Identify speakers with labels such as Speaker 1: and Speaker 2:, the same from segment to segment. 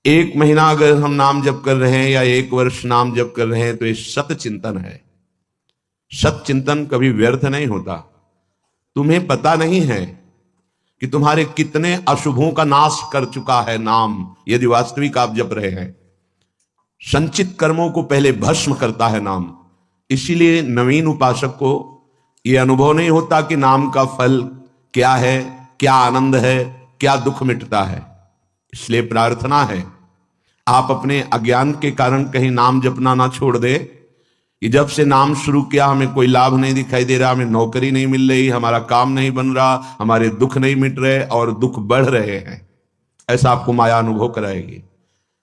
Speaker 1: एक महीना अगर हम नाम जप कर रहे हैं या एक वर्ष नाम जप कर रहे हैं तो ये सत चिंतन है। सत चिंतन कभी व्यर्थ नहीं होता। तुम्हें पता नहीं है कि तुम्हारे कितने अशुभों का नाश कर चुका है नाम, यदि वास्तविक आप जप रहे हैं। संचित कर्मों को पहले भस्म करता है नाम। इसीलिए नवीन उपासक को यह अनुभव नहीं होता कि नाम का फल क्या है, क्या आनंद है, क्या दुख मिटता है। इसलिए प्रार्थना है आप अपने अज्ञान के कारण कहीं नाम जपना ना छोड़ दे कि जब से नाम शुरू किया हमें कोई लाभ नहीं दिखाई दे रहा, हमें नौकरी नहीं मिल रही, हमारा काम नहीं बन रहा, हमारे दुख नहीं मिट रहे और दुख बढ़ रहे हैं। ऐसा आपको माया अनुभव कराएगी।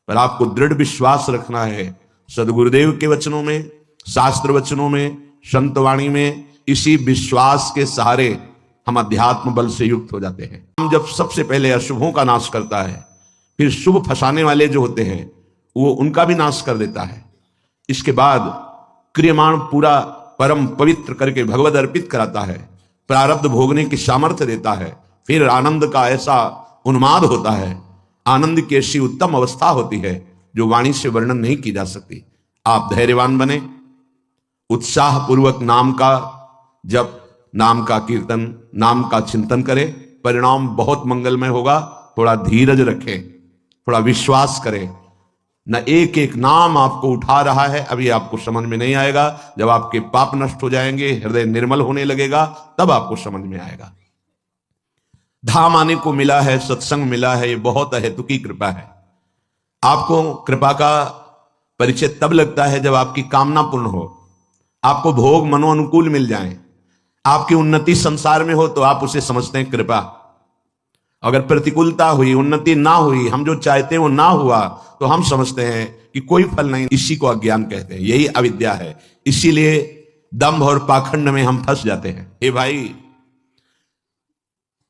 Speaker 1: पर आपको दृढ़ विश्वास रखना है सदगुरुदेव के वचनों में, शास्त्र वचनों में, संतवाणी में। इसी विश्वास के सहारे हम अध्यात्म बल से युक्त हो जाते हैं। हम जब सबसे पहले अशुभों का नाश करता है, फिर शुभ फंसाने वाले जो होते हैं वो उनका भी नाश कर देता है। इसके बाद क्रियमाण पूरा परम पवित्र करके भगवद अर्पित कराता है, प्रारब्ध भोगने की सामर्थ्य देता है। फिर आनंद का ऐसा उन्माद होता है, आनंद की ऐसी उत्तम अवस्था होती है जो वाणी से वर्णन नहीं की जा सकती। आप धैर्यवान बने, उत्साह पूर्वक नाम का जप, नाम का कीर्तन, नाम का चिंतन करें। परिणाम बहुत मंगलमय होगा। थोड़ा धीरज रखें, थोड़ा विश्वास करें। न एक एक नाम आपको उठा रहा है, अभी आपको समझ में नहीं आएगा। जब आपके पाप नष्ट हो जाएंगे, हृदय निर्मल होने लगेगा, तब आपको समझ में आएगा। धाम आने को मिला है, सत्संग मिला है, ये बहुत अहेतुकी कृपा है। आपको कृपा का परिचय तब लगता है जब आपकी कामना पूर्ण हो, आपको भोग मनोअनुकूल मिल जाए, आपकी उन्नति संसार में हो, तो आप उसे समझते हैं कृपा। अगर प्रतिकूलता हुई, उन्नति ना हुई, हम जो चाहते हैं वो ना हुआ, तो हम समझते हैं कि कोई फल नहीं। इसी को अज्ञान कहते हैं, यही अविद्या है। इसीलिए दंभ और पाखंड में हम फंस जाते हैं। हे भाई,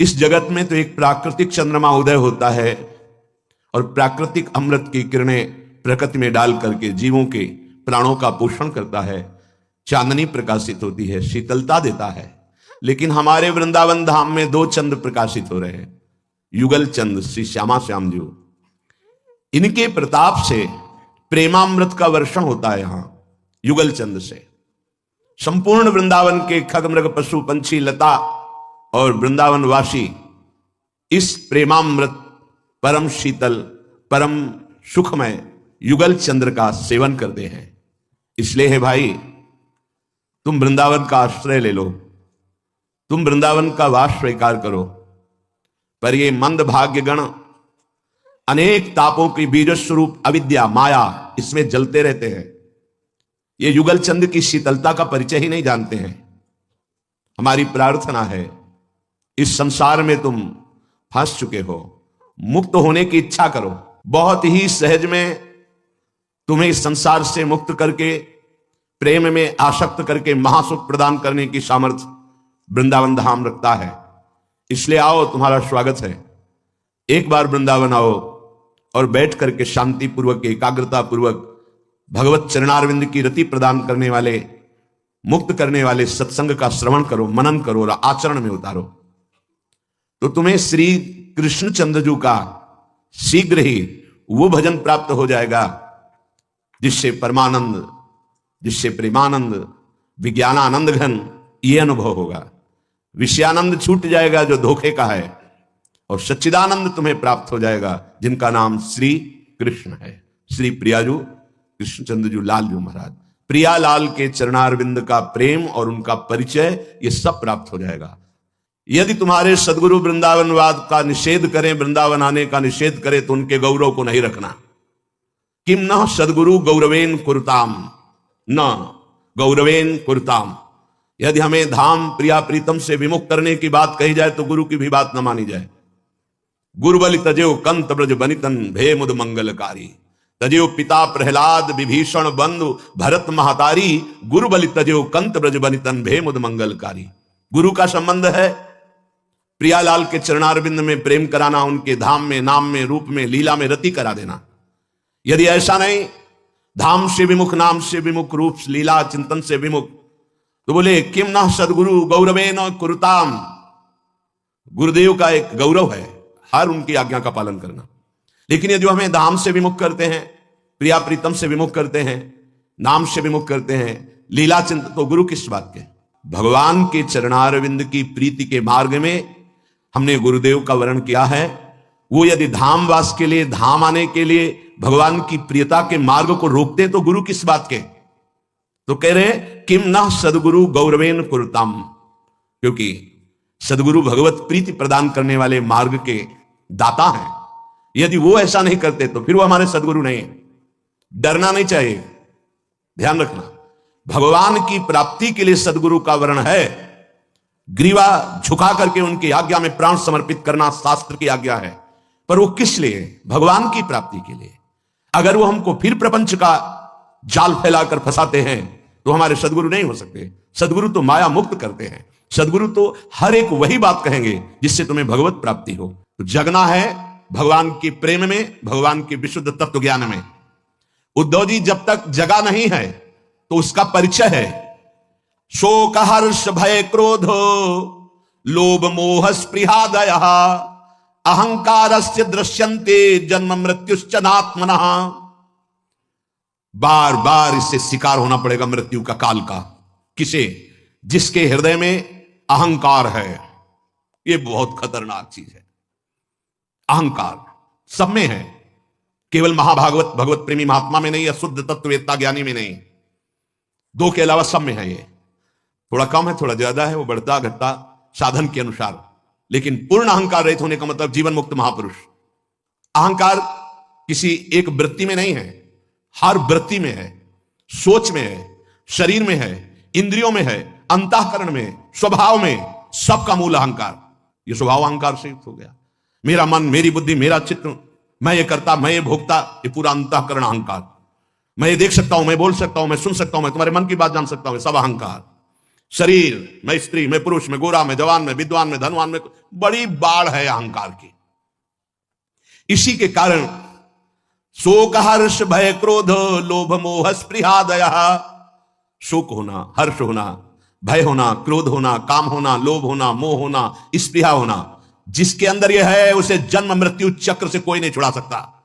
Speaker 1: इस जगत में तो एक प्राकृतिक चंद्रमा उदय होता है और प्राकृतिक अमृत की किरणें प्रकृति में डाल करके जीवों के प्राणों का पोषण करता है। चांदनी प्रकाशित होती है, शीतलता देता है। लेकिन हमारे वृंदावन धाम में दो चंद्र प्रकाशित हो रहे हैं, युगल चंद्र श्री श्यामा श्याम जी। इनके प्रताप से प्रेमामृत का वर्षण होता है। यहां युगल चंद्र से संपूर्ण वृंदावन के खग मृग पशु पंछी लता और वृंदावन वासी इस प्रेमामृत परम शीतल परम सुखमय युगल चंद्र का सेवन करते हैं। इसलिए है भाई, तुम वृंदावन का आश्रय ले लो, तुम वृंदावन का वास स्वीकार करो। पर ये मंद भाग्य गण अनेक तापों की बीज स्वरूप अविद्या माया इसमें जलते रहते हैं। ये युगल चंद्र की शीतलता का परिचय ही नहीं जानते हैं। हमारी प्रार्थना है, इस संसार में तुम फंस चुके हो, मुक्त होने की इच्छा करो। बहुत ही सहज में तुम्हें इस संसार से मुक्त करके, प्रेम में आसक्त करके महासुख प्रदान करने की सामर्थ्य वृंदावन धाम रखता है। इसलिए आओ, तुम्हारा स्वागत है। एक बार वृंदावन आओ और बैठ करके शांति पूर्वक, एकाग्रता पूर्वक भगवत चरणारविंद की रति प्रदान करने वाले, मुक्त करने वाले सत्संग का श्रवण करो, मनन करो और आचरण में उतारो। तो तुम्हें श्री कृष्ण चंद्रजू का शीघ्र ही वो भजन प्राप्त हो जाएगा जिससे परमानंद, जिससे प्रेमानंद, विज्ञानानंद घन ये अनुभव होगा। विषयानंद छूट जाएगा जो धोखे का है, और सच्चिदानंद तुम्हें प्राप्त हो जाएगा जिनका नाम श्री कृष्ण है। श्री प्रियाजू कृष्णचंद्रजू लालजू महाराज, प्रियालाल के चरणारविंद का प्रेम और उनका परिचय ये सब प्राप्त हो जाएगा। यदि तुम्हारे सदगुरु वृंदावनवाद का निषेध करें, वृंदावन आने का निषेध करें, तो उनके गौरव को नहीं रखना। किम न सदगुरु गौरवेन कुरुताम, न गौरवेन कुरुताम। यदि हमें धाम प्रिया प्रीतम से विमुख करने की बात कही जाए तो गुरु की भी बात न मानी जाए। गुरुबलि तजेव कंत ब्रज बनितन भे मुद मंगलकारी, तजेव पिता प्रहलाद विभीषण बंधु भरत महतारी, गुरुबलि तजेव कंत ब्रज बनितन भे मुद मंगलकारी। गुरु का संबंध है प्रियालाल के चरणारविंद में प्रेम कराना, उनके धाम में, नाम में, रूप में, लीला में रति करा देना। यदि ऐसा नहीं, धाम से विमुख, नाम से विमुख, रूप लीला चिंतन से विमुख, तो बोले किम न सदगुरु गौरवे न कुरुताम। गुरुदेव का एक गौरव है हर उनकी आज्ञा का पालन करना। लेकिन ये जो हमें धाम से विमुख करते हैं, प्रिया प्रीतम से विमुख करते हैं, नाम से विमुख करते हैं, लीला चिंतन, तो गुरु किस बात के? भगवान के चरणारविंद की प्रीति के मार्ग में हमने गुरुदेव का वर्ण किया है। वो यदि धाम वास के लिए, धाम आने के लिए भगवान की प्रियता के मार्ग को रोकते तो गुरु किस बात के? तो कह रहे किम ना सदगुरु गौरवेन कुरुताम, क्योंकि सदगुरु भगवत प्रीति प्रदान करने वाले मार्ग के दाता हैं। यदि वो ऐसा नहीं करते तो फिर वो हमारे सदगुरु नहीं है। डरना नहीं चाहिए, ध्यान रखना। भगवान की प्राप्ति के लिए सदगुरु का वर्ण है। ग्रीवा झुका करके उनकी आज्ञा में प्राण समर्पित करना शास्त्र की आज्ञा है, पर वो किस लिए? भगवान की प्राप्ति के लिए। अगर वो हमको फिर प्रपंच का जाल फैलाकर फंसाते हैं तो हमारे सदगुरु नहीं हो सकते। सदगुरु तो माया मुक्त करते हैं। सदगुरु तो हर एक वही बात कहेंगे जिससे तुम्हें भगवत प्राप्ति हो। तो जगना है भगवान के प्रेम में, भगवान के विशुद्ध तत्व ज्ञान में। उद्धव जी जब तक जगा नहीं है तो उसका परिचय है शोक हर्ष भय क्रोध लोभ मोह स्पृहा दया अहंकारस्य दृश्यन्ते जन्म मृत्युश्च नात्मनः। बार बार इससे शिकार होना पड़ेगा मृत्यु का, काल का। किसे? जिसके हृदय में अहंकार है। यह बहुत खतरनाक चीज है। अहंकार सब में है, केवल महाभागवत भगवत प्रेमी महात्मा में नहीं, या शुद्ध तत्ववेत्ता ज्ञानी में नहीं। दो के अलावा सब में है। ये थोड़ा कम है, थोड़ा ज्यादा है, वो बढ़ता घटता साधन के अनुसार। लेकिन पूर्ण अहंकार रहित होने का मतलब जीवन मुक्त महापुरुष। अहंकार किसी एक वृत्ति में नहीं है, हर वृत्ति में है, सोच में है, शरीर में है, इंद्रियों में है, अंतःकरण में, स्वभाव में, सबका मूल अहंकार। ये स्वभाव अहंकार से युक्त हो गया। मेरा मन, मेरी बुद्धि, मेरा चित्त, मैं ये करता, मैं ये भोगता, ये पूरा अंतःकरण अहंकार। मैं ये देख सकता हूं, मैं बोल सकता हूं, मैं सुन सकता हूं, मैं तुम्हारे मन की बात जान सकता हूं, सब अहंकार। शरीर, मैं स्त्री, मैं पुरुष, मैं गोरा, मैं जवान, मैं विद्वान, मैं धनवान, में बड़ी बाढ़ है अहंकार की। इसी के कारण शोक हर्ष भय क्रोध लोभ मोह स्पृहा दया। शोक होना, हर्ष होना, भय होना, क्रोध होना, काम होना, लोभ होना, मोह होना, स्पृहा होना, जिसके अंदर यह है उसे जन्म मृत्यु चक्र से कोई नहीं छुड़ा सकता।